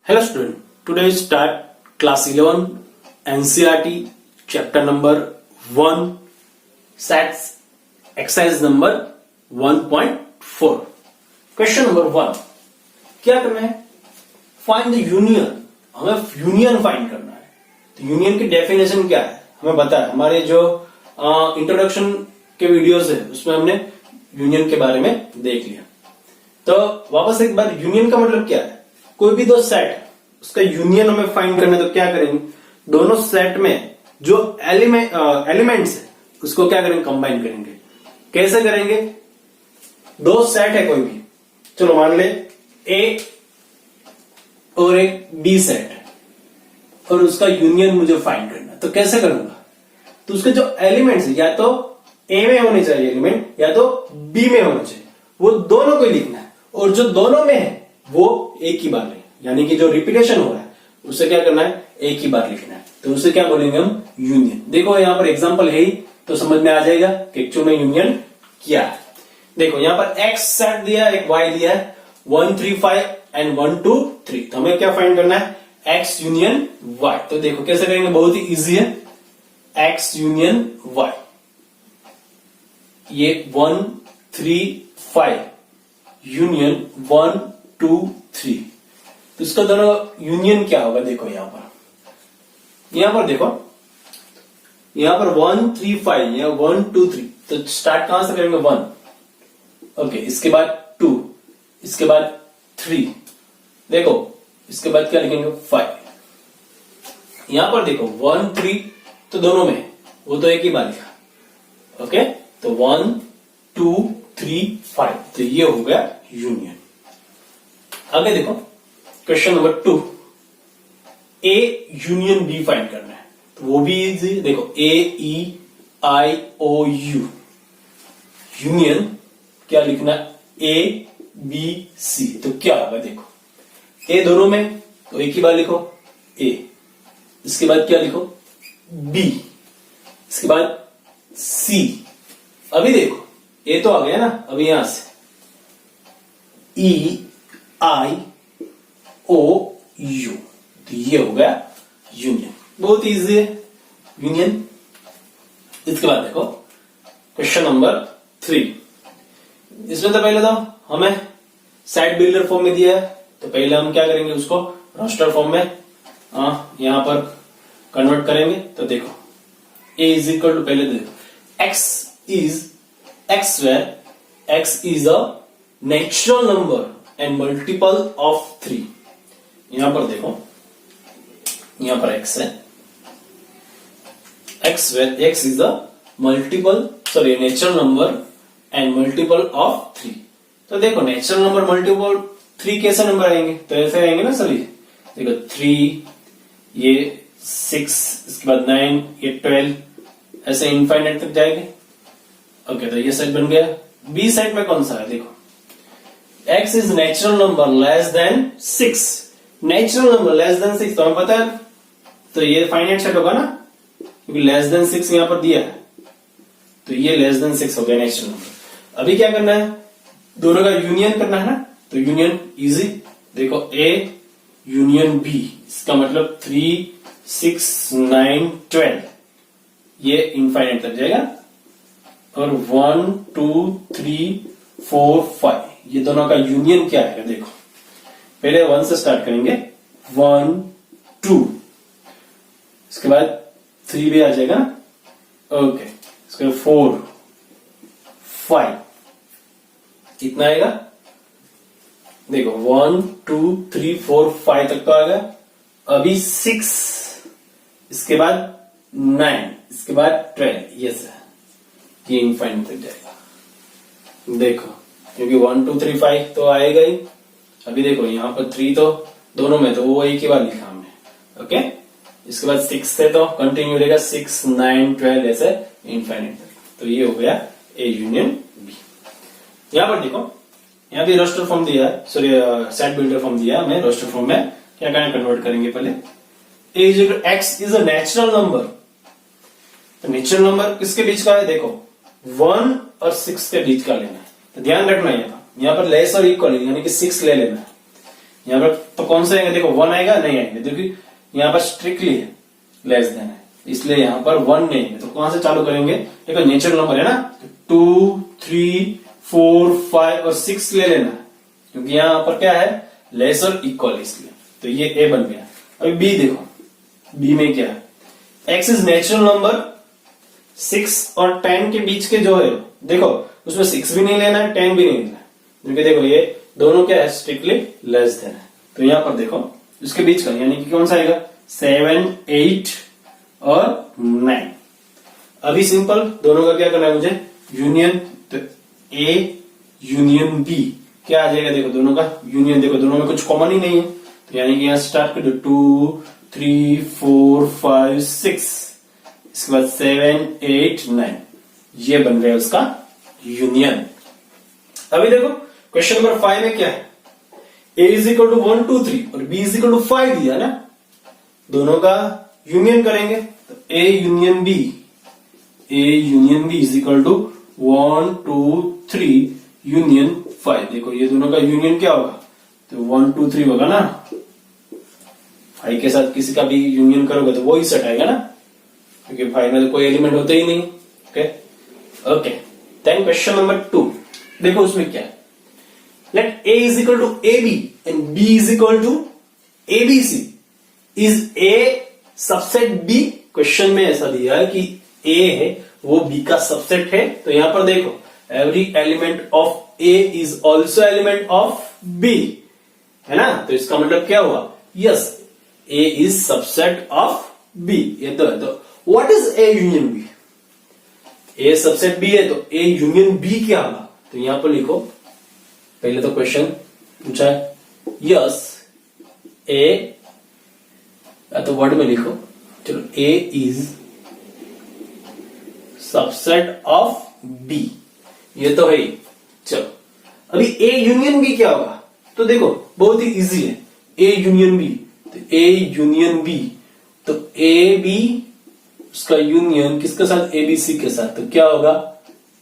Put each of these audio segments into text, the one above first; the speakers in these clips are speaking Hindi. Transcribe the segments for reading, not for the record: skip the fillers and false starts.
Hello student, today we start class 11 NCERT chapter number 1 sets exercise number 1.4. Question number 1 क्या करना है? Find the union. हमें यूनियन फाइंड करना है. तो यूनियन की डेफिनेशन क्या है हमें पता है. हमारे जो इंट्रोडक्शन के वीडियोस है उसमें हमने यूनियन के बारे में देख लिया. तो वापस एक बार यूनियन का मतलब क्या है? कोई भी दो सेट है उसका यूनियन हमें फाइंड करना है. तो क्या करेंगे, दोनों सेट में जो एलिमेंट्स है उसको क्या करेंगे, कंबाइन करेंगे. कैसे करेंगे? दो सेट है कोई भी, चलो मान ले ए और एक बी सेट है और उसका यूनियन मुझे फाइंड करना है. तो कैसे करूंगा? तो उसके जो एलिमेंट्स है या तो ए में होने चाहिए एलिमेंट या तो बी में होना चाहिए, वो दोनों को लिखना है. और जो दोनों में है वो एक ही बार लिखना है, यानी कि जो रिपीटेशन हो रहा है उसे क्या करना है, एक ही बार लिखना है. तो उसे क्या बोलेंगे हम, यूनियन. देखो यहां पर एग्जांपल है ही तो समझ में आ जाएगा कि एक्चुअल में यूनियन क्या है. देखो यहां पर एक्स सेट दिया है, एक वाई दिया है, 1 3 5 एंड 1 2 3. तो हमें क्या फाइंड करना है, एक्स यूनियन वाई. तो देखो कैसे करेंगे, बहुत ही इजी है. एक्स यूनियन वाई, ये 1 3 5 यूनियन 1 2 3. तो इसका दोनों यूनियन क्या होगा, देखो यहां पर देखो यहां पर 1 3 5 या 1 2 3. तो स्टार्ट कहां से करेंगे, 1. ओके, इसके बाद 2, इसके बाद 3. देखो इसके बाद क्या लिखेंगे, 5. यहां पर देखो 1 3 तो दोनों में, वो तो एक ही बार लिखा. ओके, तो 1 2 3 5. तो ये हो गया यूनियन. आगे देखो question number 2, A union B find करना है. तो वो भी इजी. देखो A E I O you union क्या लिखना है, ए बी सी. तो क्या होगा, देखो ए दोनों में तो एक ही बार लिखो ए, इसके बाद क्या लिखो बी, इसके बाद सी. अभी देखो ए तो आ गया ना, अभी यहां से ई आई ओ यू. तो ये हो गया यूनियन. बहुत इजी है यूनियन. इसके बाद देखो क्वेश्चन नंबर 3. इसमें तो पहले तो हमें सेट बिल्डर फॉर्म में दिया है, तो पहले हम क्या करेंगे, उसको रोस्टर फॉर्म में यहां पर कन्वर्ट करेंगे. तो देखो ए इज इक्वल टू, पहले देखो x is x where x is a natural number and multiple of 3. यहां पर देखो यहां पर x है, x where x is a multiple natural number and multiple of 3. तो देखो नेचुरल नंबर मल्टीपल 3 कैसे नंबर आएंगे, तो ऐसे आएंगे ना सभी. देखो 3, ये 6, इसके बाद 9, ये 12, ऐसे इनफाइनाइट तक जाएंगे. ओके, तो ये सेट बन गया. बी सेट में कौन सा है, देखो x is natural number less than 6. Natural number less than 6 तो हमें पता है, तो ये फाइनाइट सेट होगा ना, क्योंकि लेस देन 6 यहां पर दिया है. तो ये लेस देन 6 हो गया नेचुरल नंबर. अभी क्या करना है, दोनों का यूनियन करना है ना. तो यूनियन इजी. देखो a यूनियन b, इसका मतलब 3 6 9 12, ये इनफाइनाइट तक जाएगा. और 1 2 3 4 5, ये दोनों का यूनियन क्या है, देखो पहले 1 से स्टार्ट करेंगे, 1 2, इसके बाद 3 भी आ जाएगा. ओके, इसके बाद 4 5, कितना आएगा, देखो 1 2 3 4 5 तक तो आ गया. अभी 6, इसके बाद 9, इसके बाद 12, यस ये इनफाइनाइट तक जाएगा. देखो क्योंकि 1 2 3 5 तो आएगा ही. अभी देखो यहां पर 3 तो दोनों में, तो वो एक ही बार लिखा हमने. ओके, इसके बाद 6 से तो कंटिन्यू रहेगा, 6 9 12 ऐसे इनफाइनाइट तक. तो ये हो गया ए यूनियन बी. यहां पर देखो यहां भी रोस्टर फॉर्म दिया है, सॉरी सेट बिल्डर फॉर्म दिया है. हमें रोस्टर फॉर्म में क्या करना, कन्वर्ट करेंगे. पहले A is equal to X is a natural number. तो नेचुरल नंबर किसके बीच का है, देखो 1 और 6 के बीच का लेना है. तो ध्यान रखना, यहां पर लेस और इक्वल यानी कि 6 ले लेना है. यहाँ पर तो कौन सा आएगा, देखो 1 आएगा, नहीं आएंगे, देखिए यहाँ पर स्ट्रिक्टली है लेस देन है, इसलिए यहाँ पर 1 नहीं है। तो कौन से चालू करेंगे, देखो नेचुरल नंबर है ना, 2 3 4 5 और 6 ले लेना, क्योंकि यहाँ पर क्या है, लेस और इक्वल, इसलिए तो ये ए बन गया। अभी बी देखो, बी में क्या है, एक्स इज नेचुरल नंबर, 6 और 10 के बीच के जो है, देखो उसमें 6 भी नहीं लेना है, 10 भी नहीं लेना है, क्योंकि देखो ये दोनों क्या है, स्ट्रिक्टली लेस देन है। तो यहां पर देखो उसके बीच का, यानी कि कौन सा आएगा, 7 8 और 9। अभी सिंपल दोनों का क्या करना है मुझे, यूनियन, तो ए यूनियन बी क्या आ जाएगा, देखो दोनों का यूनियन, देखो दोनों में कुछ कॉमन ही नहीं है, तो यानी कि यहां स्टार्ट कर दो 2 3 4 5 6, इसके बाद 7 8 9, ये बन गया उसका यूनियन। अभी देखो क्वेश्चन नंबर 5 में क्या है, a इज इक्वल टू 1 2 3 और b इज इक्वल टू 5 दिया ना, दोनों का यूनियन करेंगे, तो a union b is equal to 1 2 3 union 5। देखो ये दोनों का यूनियन क्या होगा, तो 1 2 3 होगा ना, 5 के साथ किसी का भी यूनियन करोगे तो वो ही सेट आएगा ना, क्योंकि 5 में तो कोई एलिमेंट होते ही नहीं। ओके देन क्वेश्चन नंबर 2, देखो उसमें क्या है, let a is equal to ab and b is equal to abc, is a subset b। Question में ऐसा दिया है कि a है वो b का सबसेट है, तो यहां पर देखो every element of a is also element of b, है ना, तो इसका मतलब क्या हुआ, yes a is subset of b, ये तो है। तो what is a union b, a subset b है तो a यूनियन b क्या होगा, तो यहां पर लिखो, पहले तो क्वेश्चन पूछा है, यस a, या तो वर्ड में लिखो, चलो a is subset of b, ये तो है ही। चलो अभी a यूनियन b क्या होगा, तो देखो बहुत ही इजी है, a यूनियन b, तो a यूनियन b, तो a b उसका यूनियन किसके साथ, a b c के साथ, तो क्या होगा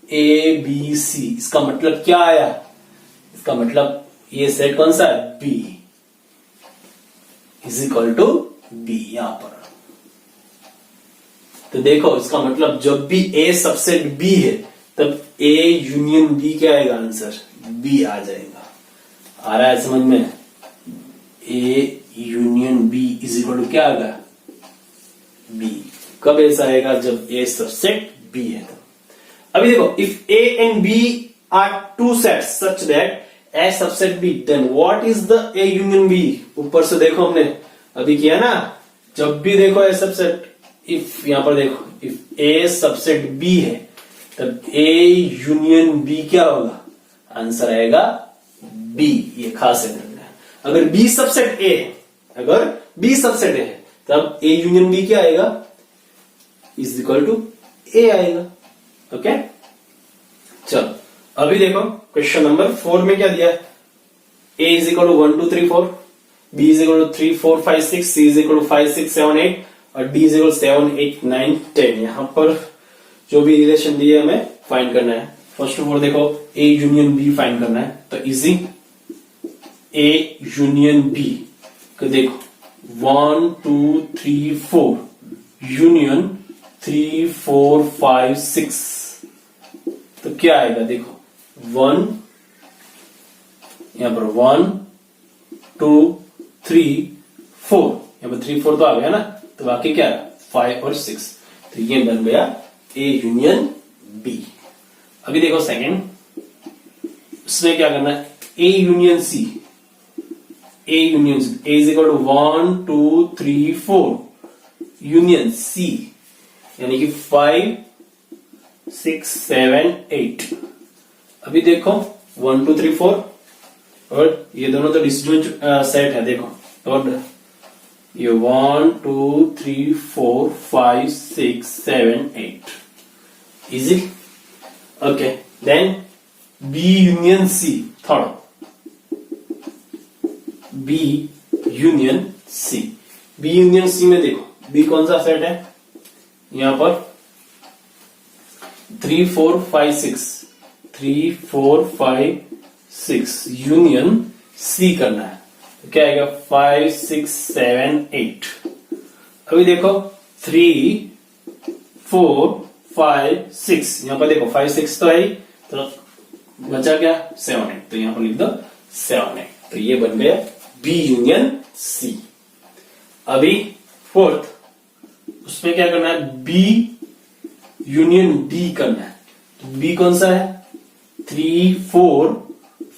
a b c। इसका मतलब क्या आया, इसका मतलब ये सेट कौन सा है, b is equal to b यहां पर। तो देखो इसका मतलब जब भी a सबसेट b है तब a यूनियन b क्या आएगा, आंसर b आ जाएगा। आ रहा है समझ में, a union b is equal to क्या आएगा, b। कब ऐसा आएगा, जब a सबसेट b है। अभी देखो if a and b are two sets such that a subset b, then what is the a union b। ऊपर से देखो हमने अभी किया ना, जब भी देखो a सबसेट, इफ यहां पर देखो इफ a सबसेट b है तब a यूनियन b क्या होगा, आंसर आएगा b। ये खास है, अगर b सबसेट a है, अगर b सबसेट a है तब a यूनियन b क्या आएगा, इज इक्वल टू a आएगा। ओके चलो अभी देखो क्वेश्चन नंबर 4 में क्या दिया है, a is equal to 1 2 3 4, b is equal to 3 4 5 6, c is equal to 5 6 7 8 और d इज इक्वल 7 8 9 10। यहां पर जो भी रिलेशन दिए हमें फाइंड करना है। फर्स्ट ऑफ ऑल देखो a यूनियन b फाइंड करना है, तो इजी, a यूनियन b को देखो 1 2 3 4 यूनियन 3 4 5 6, तो क्या आएगा, देखो 1 यहां पर 1 2 3 4, यहां पर 3 4 तो आ गया ना, तो बाकी क्या है 5 और 6, तो ये बन गया a यूनियन b। अभी देखो सेकंड, उसमें क्या करना है, a union c, a union c, a is equal to 1 2 3 4 union c, यानी कि 5 6 7 8। अभी देखो 1 2 3 4 और ये दोनों तो डिसजॉइंट सेट है, देखो तो ये 1 2 3 4 5 6 7 8, easy. Okay then b union c, third b union c, b union c में देखो b कौन सा सेट है, यहां पर 3 4 5 6 3 4 5 6 यूनियन c करना है, तो क्या आएगा 5 6 7 8। अभी देखो 3 4 5 6, यहां पर देखो 5 6 तो आई, तो बचा क्या 7 8, तो यहां पर लिख दो 7 8। तो ये बन गया बी यूनियन सी। अभी फोर्थ, उसमें क्या करना है, बी यूनियन डी करना है। तो बी कौन सा है, 3 4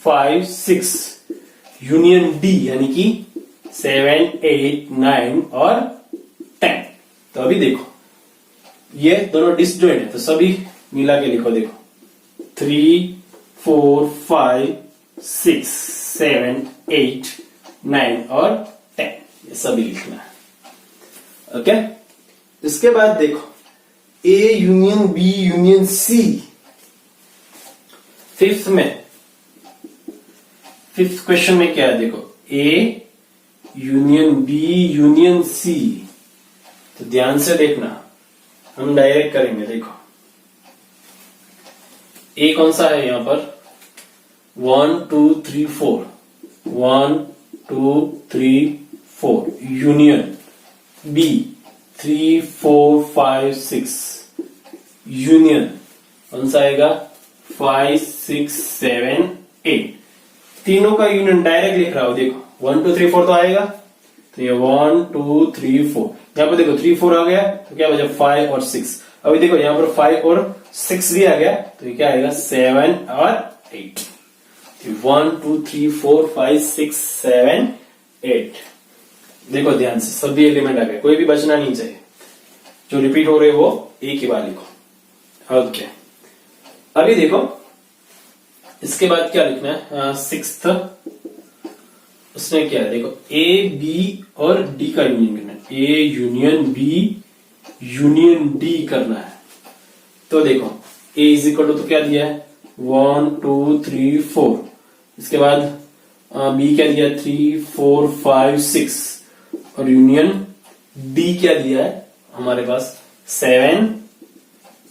5 6 यूनियन डी यानी कि 7 8 9 और 10। तो अभी देखो ये दोनों डिसजॉइंट है, तो सभी मिला के लिखो। देखो 3 4 5 6 7 8 9 और 10, ये सभी लिखना है। ओके, इसके बाद देखो A union B union C. Fifth question में क्या है, देखो A union B union C. तो ध्यान से देखना, हम डायरेक्ट करेंगे। देखो ए कौन सा है यहां पर, 1 2 3 4, 1 2 3 4 यूनियन बी 3 4 5 6 यूनियन कौन सा आएगा 5 6 7 8। तीनों का यूनियन डायरेक्ट लिख रहा हूं। देखो 1 2 3 4 तो आएगा, तो ये 1 2 3 4, यहां पर देखो 3 4 आ गया, तो क्या बचा 5 और 6। अभी देखो यहां पर 5 और 6 भी आ गया, तो ये क्या आएगा 7 और 8। 1 2 3 4 5 6 7 8। देखो ध्यान से सभी एलिमेंट आ गए, कोई भी बचना नहीं चाहिए। जो रिपीट हो रहे वो एक ही बार लिखो। ओके, अभी देखो इसके बाद क्या लिखना है, सिक्स्थ, उसमें क्या है, देखो ए बी और डी का यूनियन करना है। A union B union D करना है। तो देखो ए इज इक्वल टू, तो क्या दिया है 1 2 3 4, इसके बाद बी क्या दिया 3 4 5 6, और यूनियन डी क्या दिया है हमारे पास 7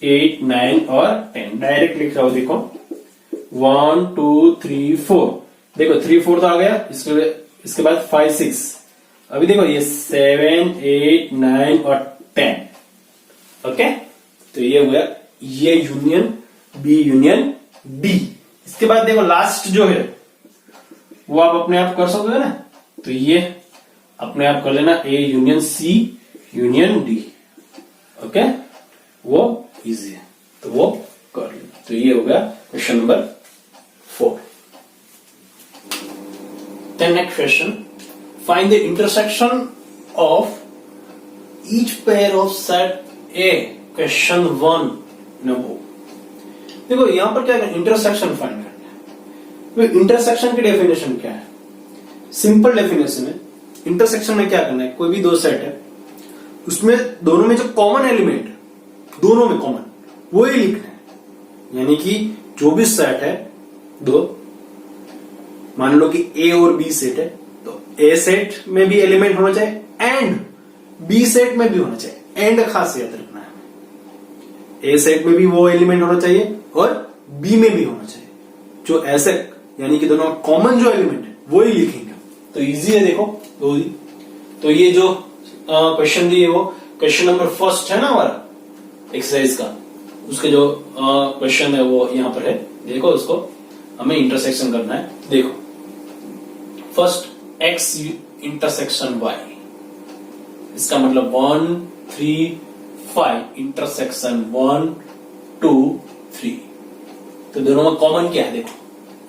8 9 और 10। डायरेक्ट लिख रहा हूं। देखो 1 2 3 4, देखो 3 4 तो आ गया, इसके बाद 5 6। अभी देखो ये 7 8 9 और 10। ओके, तो ये हो गया ये यूनियन बी यूनियन डी। इसके बाद देखो लास्ट जो है वो आप अपने आप कर सकते हो ना, तो ये अपने आप कर लेना, A union C union D. Okay, वो इजी है तो वो कर लेना। तो ये हो गया question number 4। Then next question, find the intersection of each pair of set A, question 1 number. देखो यहां पर क्या है, इंटरसेक्शन फाइंड करना है। इंटरसेक्शन की डेफिनेशन क्या है, सिंपल डेफिनेशन है। इंटरसेक्शन में क्या करना है, कोई भी दो सेट है, उसमें दोनों में जो कॉमन एलिमेंट है, दोनों में कॉमन वो ही लिखना है। यानी कि जो भी सेट है दो, मान लो कि ए और बी सेट है, तो ए सेट में भी एलिमेंट होना चाहिए एंड बी सेट में भी होना चाहिए। एंड खास याद रखना है, ए सेट में भी वो एलिमेंट होना चाहिए और बी में भी होना चाहिए। जो ऐसे यानी कि दोनों कॉमन जो एलिमेंट है वो ही लिखेंगे। तो इजी है, देखो दो ही। तो ये जो क्वेश्चन दिए वो क्वेश्चन नंबर फर्स्ट है ना हमारा एक्सरसाइज का, उसके जो क्वेश्चन है वो यहां पर है। देखो उसको हमें इंटरसेक्शन करना है। देखो फर्स्ट एक्स इंटरसेक्शन वाई, इसका मतलब 1 3 5 इंटरसेक्शन 1 2 3। तो दोनों में कॉमन क्या है, देखो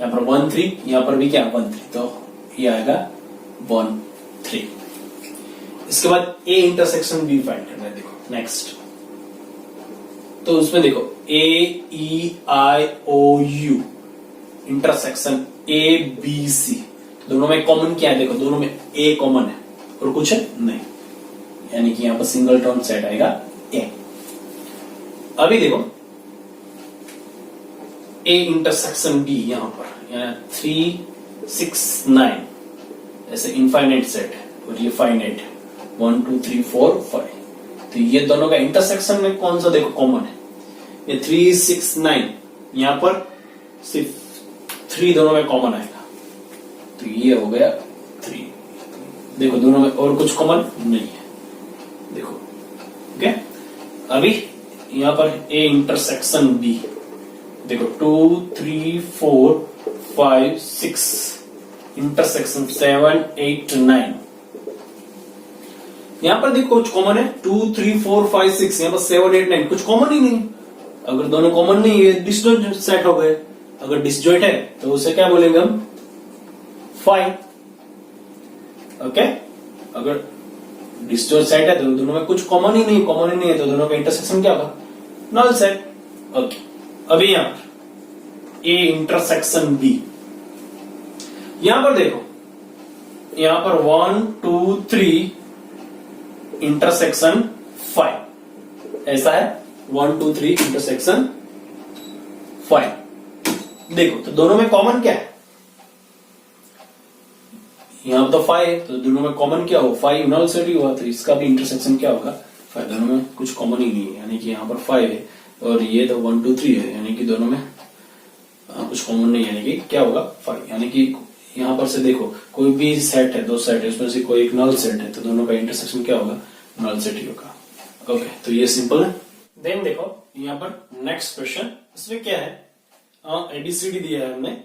यहां पर 1 3, यहां पर भी क्या 1 3, तो ये आएगा 1 3। इसके बाद ए इंटरसेक्शन बी फाइंड करना है। देखो नेक्स्ट, तो उसमें देखो A E I O U intersection A B C, दोनों में कॉमन क्या है, देखो दोनों में ए कॉमन है और कुछ है नहीं, यानी कि यहां पर सिंगल टर्म सेट आएगा ए। अभी देखो ए इंटरसेक्शन बी, यहां पर 3 6 9 ऐसे इनफाइनाइट सेट है और ये फाइनाइट है 1 2 3 4 5। तो ये दोनों का इंटरसेक्शन में कौन सा देखो कॉमन है, ये 3 6 9, यहां पर सिर्फ 3 दोनों में कॉमन आएगा, तो ये हो गया 3। देखो दोनों में और कुछ कॉमन नहीं है, देखो। ओके, अभी यहां पर ए इंटरसेक्शन बी, देखो 2 3 4 5 6 इंटरसेक्शन 7 8 9, यहां पर देखो कुछ कॉमन है 2 3 4 5 6, यहां पर 7 8 9 कुछ कॉमन ही नहीं। अगर दोनों कॉमन नहीं है डिसजॉइंट सेट हो गए, अगर डिसजॉइंट है तो उसे क्या बोलेंगे हम, 5। ओके, अगर डिसजॉइंट सेट है तो दोनों में कुछ कॉमन ही नहीं है तो दोनों का इंटरसेक्शन क्या होगा, नल सेट। ओके, अभी यहां पर ए इंटरसेक्शन बी, यहां पर देखो यहां पर 1 2 3 इंटरसेक्शन 5, ऐसा है 1 2 3 इंटरसेक्शन 5। देखो तो दोनों में कॉमन क्या है, यहां तो 5 है तो दोनों में कॉमन क्या हो, 5 नल सेट ही हुआ, तो इसका भी इंटरसेक्शन क्या होगा 5। दोनों में कुछ कॉमन ही नहीं है, यानी कि यहाँ पर 5 है और ये तो 1 2 3 है, यानी कि दोनों में कुछ कॉमन नहीं, यानी कि क्या होगा 5। यानी कि यहाँ पर से देखो कोई भी सेट है, 2 सेट है, उसमें से कोई एक नल सेट है तो दोनों का इंटरसेक्शन क्या होगा, नल सेट ही होगा। ओके, तो ये सिंपल है। देन देखो यहाँ पर नेक्स्ट क्वेश्चन, इसमें क्या है, एबीसीडी दिया है हमने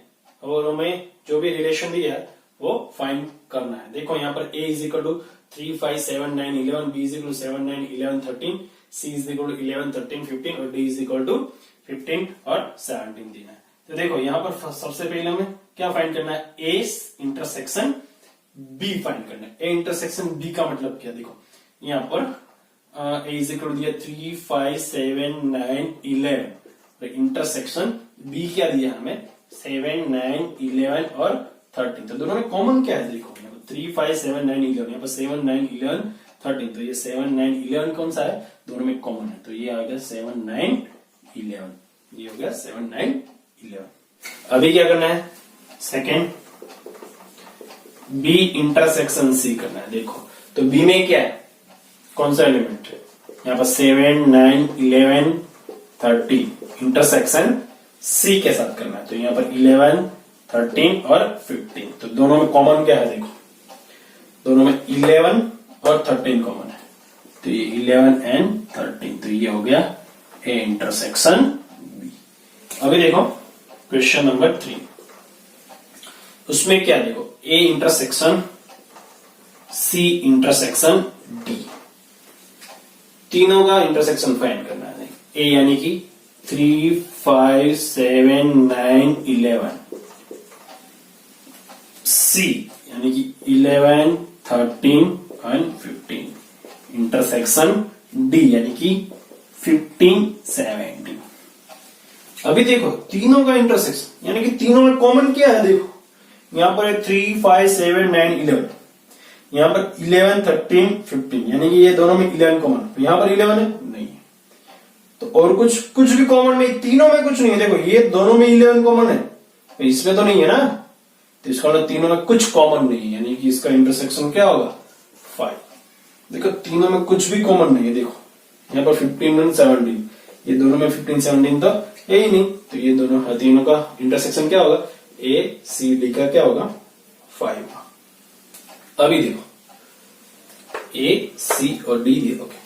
और हमें जो भी रिलेशन दिया है वो फाइंड करना है। देखो यहाँ पर a is equal to 3 5 7 9 11, b is equal to 7 9 11 13, c is equal to 11 13 15 और d इज इक्वल टू 15 और 17 देना है। तो देखो यहाँ पर सबसे पहले हमें क्या फाइंड करना है, a इंटरसेक्शन b फाइंड करना है। a इंटरसेक्शन b का मतलब क्या, देखो यहाँ पर a इज इक्वल टू दिया 3 5 7 9 11, इंटरसेक्शन b क्या दिया हमें 7 9 11 और 13, तो दोनों में कॉमन क्या है, देखो 3 5 7 9 11, यहाँ पर 7 9 11 13, तो ये 7 9 11 कौन सा है, दोनों में कॉमन है, तो ये आ गया 7 9 11, ये हो गया 7 9 11। अभी क्या करना है, सेकेंड बी इंटरसेक्शन सी करना है। देखो तो बी में क्या है, कौन सा एलिमेंट है, यहाँ पर 7 9 11 13 इंटरसेक्शन सी के साथ करना है, तो यहाँ पर 11 13 और 15, तो दोनों में कॉमन क्या है, देखो दोनों में 11 और 13 कॉमन है, तो ये 11 एंड 13, तो ये हो गया ए इंटरसेक्शन बी। अभी देखो क्वेश्चन नंबर 3, उसमें क्या देखो A intersection C intersection D, तीनों का इंटरसेक्शन फाइंड करना है। ए यानी कि 3 5 7 9 11, सी यानी कि 11 13 एंड 15, इंटरसेक्शन डी यानी कि 15 17। अभी देखो तीनों का इंटरसेक्शन यानी कि तीनों में कॉमन क्या है, देखो यहां पर 3 5 7 9 11, यहां पर 11 13 15, यानी कि ये दोनों में 11 कॉमन, यहां पर 11 है नहीं, तो और कुछ भी कॉमन नहीं, तीनों में कुछ नहीं है। देखो ये दोनों में 11 कॉमन है, इसमें तो नहीं है ना, तो इसका मतलब तीनों में कुछ कॉमन नहीं है, यानी कि इसका इंटरसेक्शन क्या होगा 5। देखो तीनों में कुछ भी कॉमन नहीं है, देखो यहाँ पर 15 और 17, ये दोनों में 15 17 तो है ही नहीं, तो ये दोनों तीनों का इंटरसेक्शन क्या होगा, ए सी डी का क्या होगा 5। अभी देखो ए सी और डी दिया। ओके,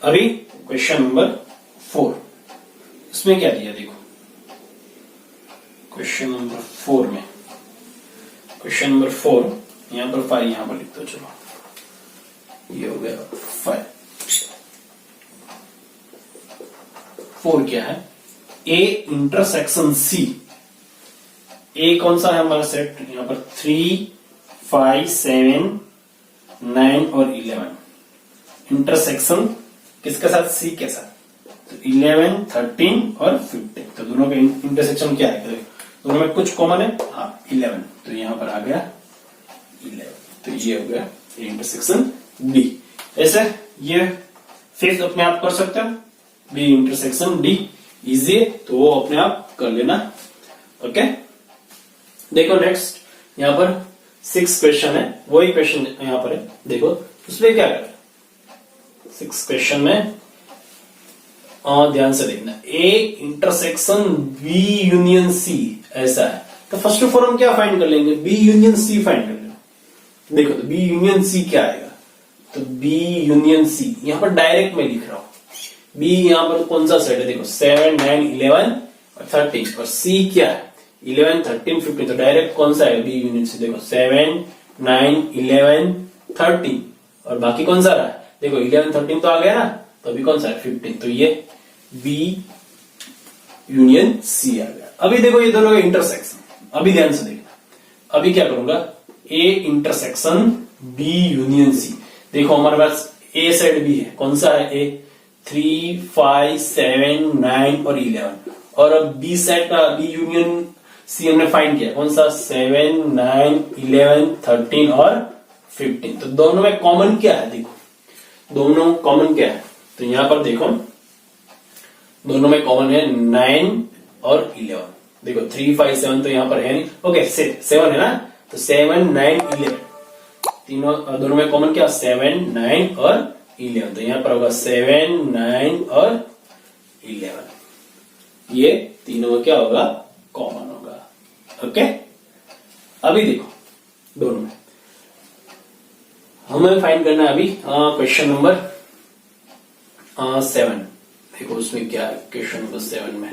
अभी क्वेश्चन नंबर 4, इसमें क्या दिया, देखो क्वेश्चन नंबर 4 में, क्वेश्चन नंबर 4 यहां पर 5 यहां पर लिख दो, चलो ये हो गया 5। 4 क्या है, ए इंटरसेक्शन सी, ए कौन सा है हमारा सेट, यहां पर 3 5 7 9 और 11, इंटरसेक्शन किसके साथ, सी के साथ, तो 11 13 और 15, तो दोनों का इंटरसेक्शन क्या है, दोनों में कुछ कॉमन है, हाँ 11, तो यहां पर आ गया 11, तो ये हो गया इंटरसेक्शन बी। ऐसे ये फिर अपने आप कर सकते हो, बी इंटरसेक्शन डी इजी है तो वो अपने आप कर लेना। ओके, देखो नेक्स्ट यहां पर 6 क्वेश्चन है, वही क्वेश्चन यहां पर है, देखो उसमें क्या कर 6 क्वेश्चन में ध्यान से देखना, A intersection B union C ऐसा है, तो फर्स्ट ऑफ ऑल हम क्या फाइंड कर लेंगे, बी यूनियन सी फाइंड कर लेंगे। देखो तो बी यूनियन सी क्या आएगा, तो बी यूनियन सी यहां पर डायरेक्ट में लिख रहा हूं। बी यहां पर कौन सा सेट है, देखो 7 9 11 और 13, और सी क्या है 11 13 15, तो डायरेक्ट कौन सा है बी यूनियन सी, देखो 7 9 11 13, और बाकी कौन सा रहा है, देखो 11 13 तो आ गया ना, तो अभी कौन सा है 15, तो ये बी यूनियन सी आ गया। अभी देखो ये दोनों का इंटरसेक्शन, अभी ध्यान से देखना, अभी क्या करूंगा, A intersection B union C. देखो हमारे पास ए सेट बी है, कौन सा है ए, 3 5 7 9 और 11, और अब B set B union C हमने फाइंड किया, कौन सा 7 9 11 13 और 15, तो दोनों में कॉमन क्या है, देखो दोनों कॉमन क्या है, तो यहां पर देखो दोनों में कॉमन है 9 और 11, देखो 3 5 7 तो यहां पर है नहीं, ओके 7 है ना, तो 7 9 11 तीनों दोनों में कॉमन क्या 7 9 और 11, तो यहां पर होगा 7 9 और 11, ये तीनों में क्या होगा कॉमन होगा। ओके अभी देखो दोनों में हमें फाइंड करना है अभी क्वेश्चन नंबर 7, देखो उसमें क्या है क्वेश्चन नंबर 7 में,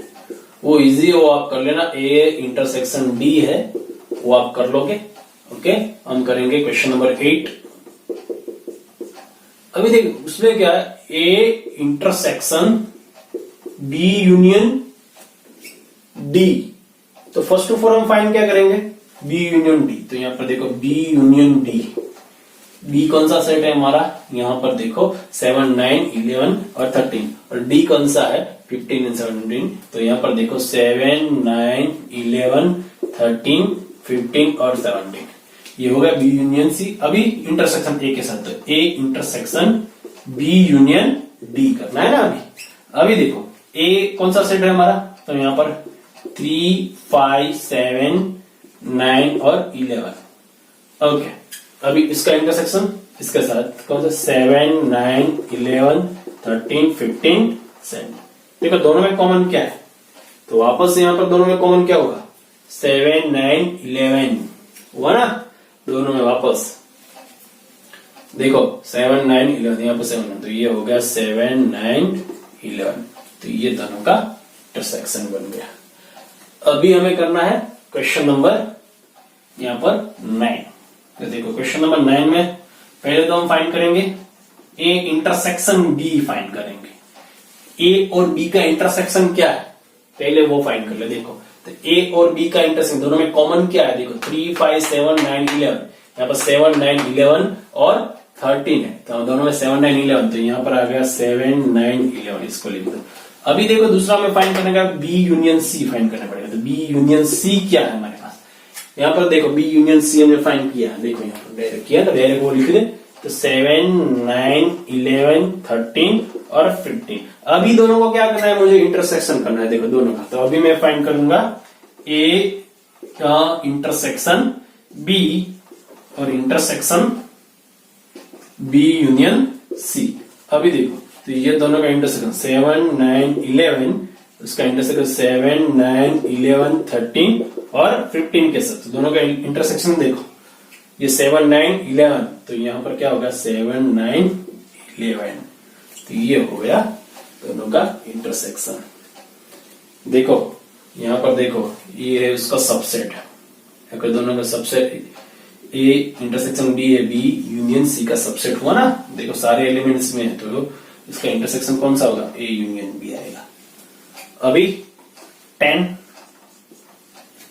वो इजी है, वो आप कर लेना, ए इंटरसेक्शन डी है वो आप कर लोगे। ओके हम करेंगे क्वेश्चन नंबर 8। अभी देखो उसमें क्या है, A intersection B union D, तो फर्स्ट ऑफ ऑल हम फाइंड क्या करेंगे बी यूनियन डी, तो यहां पर देखो बी यूनियन डी, बी कौन सा सेट है हमारा, यहां पर देखो 7 9 11 और 13, और डी कौन सा है 15 एंड 17, तो यहां पर देखो 7 9 11 13 15 और 17, ये हो गया बी यूनियन सी। अभी इंटरसेक्शन ए के साथ, तो A intersection B union D करना है ना। अभी देखो ए कौन सा सेट है हमारा, तो यहां पर 3 5 7 9 और 11, ओके अभी इसका इंटरसेक्शन इसके साथ कौन सा 7 9 11 13 15 7, देखो दोनों में कॉमन क्या है, तो वापस यहां पर दोनों में कॉमन क्या होगा 7 9 11 हुआ ना, दोनों में वापस देखो 7 9 11 यहां पर 7, तो ये हो गया 7 9 11, तो ये दोनों का इंटरसेक्शन बन गया। अभी हमें करना है क्वेश्चन नंबर यहां पर 9, तो देखो क्वेश्चन नंबर 9 में पहले तो हम फाइंड करेंगे ए इंटरसेक्शन बी फाइंड करेंगे, ए और बी का इंटरसेक्शन क्या है पहले वो फाइंड कर ले। देखो तो ए और बी का इंटरसेक्शन दोनों में कॉमन क्या है, देखो 3 5 7 9 11, यहाँ पर 7 9 11 और 13 है, तो दोनों में 7 9 11, तो यहाँ पर आ गया 7 9 11, इसको लिख दो। अभी देखो दूसरा में फाइंड करने का बी यूनियन सी फाइंड करना पड़ेगा, तो बी यूनियन सी क्या है हमारे पास, यहाँ पर देखो बी यूनियन सी हमने फाइंड किया, देखो यहाँ पर डायरेक्ट किया, तो डायरेक्ट वो लिख दे, तो 7 9 11 13 और 15। अभी दोनों को क्या करना है, मुझे इंटरसेक्शन करना है, देखो दोनों का, तो अभी मैं फाइंड करूंगा ए का इंटरसेक्शन बी और इंटरसेक्शन बी यूनियन सी। अभी देखो तो ये दोनों का इंटरसेक्शन 7 9 11, उसका इंटरसेक्शन 7 9 11 13 और 15 के साथ, तो दोनों का इंटरसेक्शन देखो ये 7 9 11, तो यहां पर क्या होगा 7 9 11, तो ये हो गया दोनों का इंटरसेक्शन। देखो यहां पर देखो ये है उसका सबसेट, अगर दोनों का सबसेट ए इंटरसेक्शन बी है, बी यूनियन सी का सबसेट हुआ ना, देखो सारे एलिमेंट्स में है, तो इसका इंटरसेक्शन कौन सा होगा ए यूनियन बी आएगा। अभी 10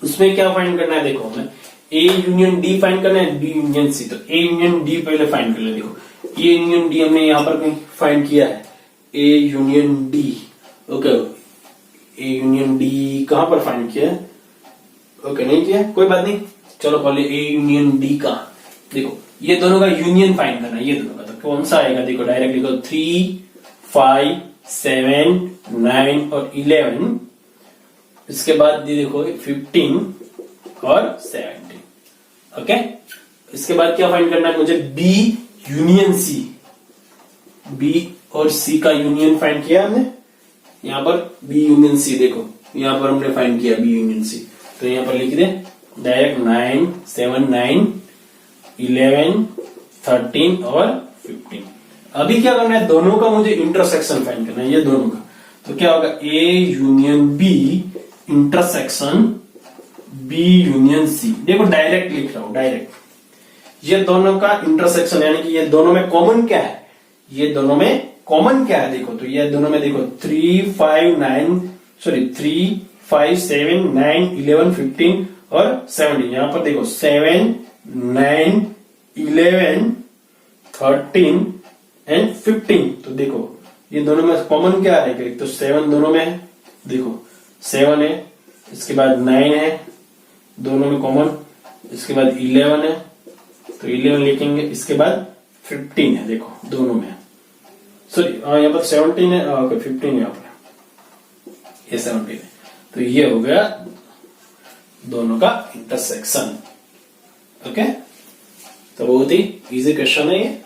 उसमें क्या फाइंड करना है, देखो हमें ए यूनियन डी फाइंड करना है, बी यूनियन सी, तो ए यूनियन डी पहले फाइंड कर ले। देखो ए यूनियन डी हमने यहां पर फाइंड किया है, A union D, okay A union D कहां पर फाइंड किया है, ओके नहीं किया कोई बात नहीं, चलो पहले ए यूनियन डी का, देखो ये दोनों का यूनियन फाइंड करना है, ये दोनों का, तो कौन सा आएगा, देखो डायरेक्ट लिखो 3 5 7 9 और 11, इसके बाद देखो 15 और 17, ओके इसके बाद क्या फाइंड करना है मुझे, बी यूनियन सी, बी और सी का यूनियन फाइंड किया हमने, यहां पर बी यूनियन सी, देखो यहां पर हमने फाइंड किया बी यूनियन सी, तो यहां पर लिख दे डायरेक्ट 9 7 9 11, 13 और 15। अभी क्या करना है, दोनों का मुझे इंटरसेक्शन फाइंड करना है, ये दोनों का। तो क्या होगा, A union B intersection B union C। देखो डायरेक्ट लिख रहा हूं, डायरेक्ट। ये दोनों का इंटरसेक्शन यानी कि ये दोनों में कॉमन क्या है, ये दोनों में कॉमन क्या है देखो, तो ये दोनों में देखो 3, 5, 7, 9, 11, 15 और 17। यहां पर देखो 7, 9, 11, 13 एंड 15। तो देखो ये दोनों में कॉमन क्या है, एक तो 7 दोनों में है, देखो 7 है, इसके बाद 9 है दोनों में कॉमन, इसके बाद 11 है तो 11 लिखेंगे, इसके बाद 15 है देखो दोनों में, सॉरी यहाँ पर 17 है, 15 है यहाँ पर, ये 17 है। तो ये हो गया दोनों का इंटरसेक्शन। ओके, तो बहुत ही इजी क्वेश्चन है ये।